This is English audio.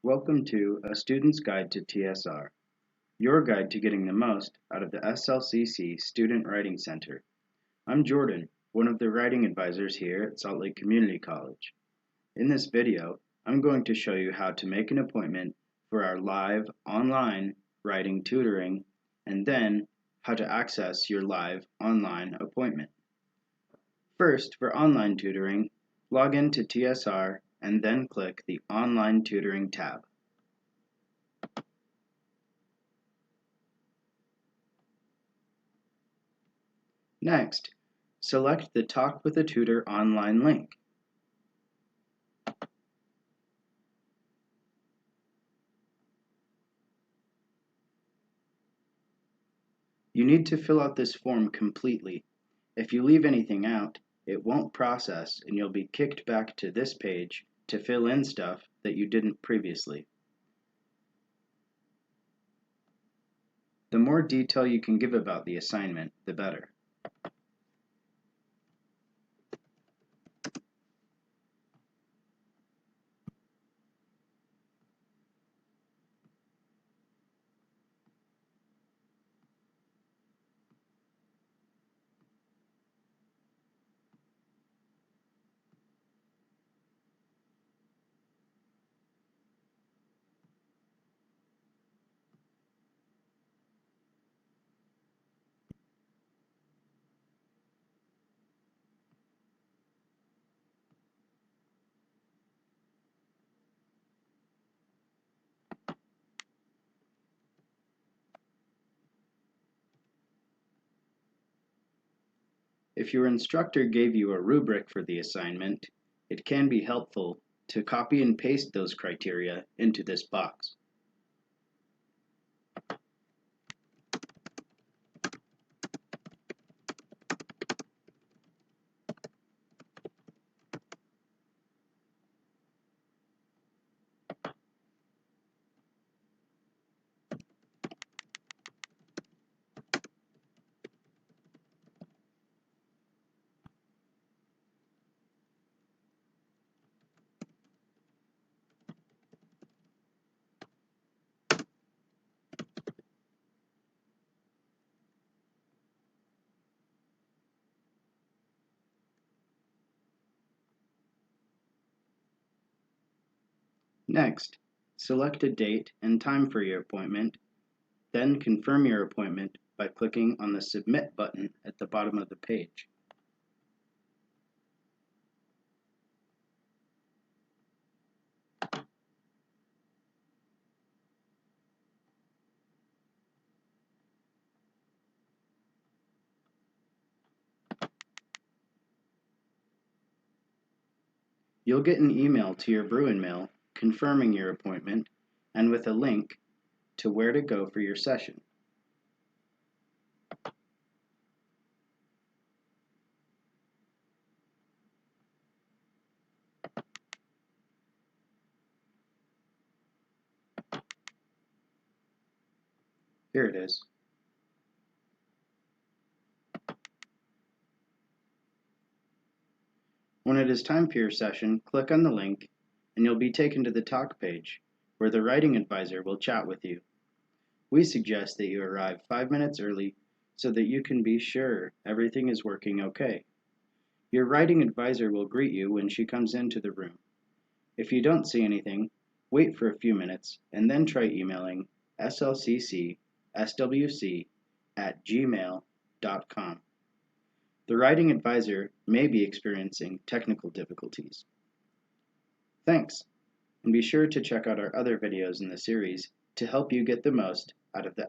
Welcome to A Student's Guide to TSR, your guide to getting the most out of the SLCC Student Writing Center. I'm Jordan, one of the writing advisors here at Salt Lake Community College. In this video, I'm going to show you how to make an appointment for our live online writing tutoring, and then how to access your live online appointment. First, for online tutoring, log into TSR and then click the Online Tutoring tab. Next, select the Talk with a Tutor online link. You need to fill out this form completely. If you leave anything out, it won't process and you'll be kicked back to this page to fill in stuff that you didn't previously. The more detail you can give about the assignment, the better. If your instructor gave you a rubric for the assignment, it can be helpful to copy and paste those criteria into this box. Next, select a date and time for your appointment, then confirm your appointment by clicking on the Submit button at the bottom of the page. You'll get an email to your Bruin mail confirming your appointment and with a link to where to go for your session. Here it is. When it is time for your session, click on the link and you'll be taken to the talk page where the writing advisor will chat with you. We suggest that you arrive 5 minutes early so that you can be sure everything is working okay. Your writing advisor will greet you when she comes into the room. If you don't see anything, wait for a few minutes and then try emailing slccswc@gmail.com. The writing advisor may be experiencing technical difficulties. Thanks, and be sure to check out our other videos in the series to help you get the most out of the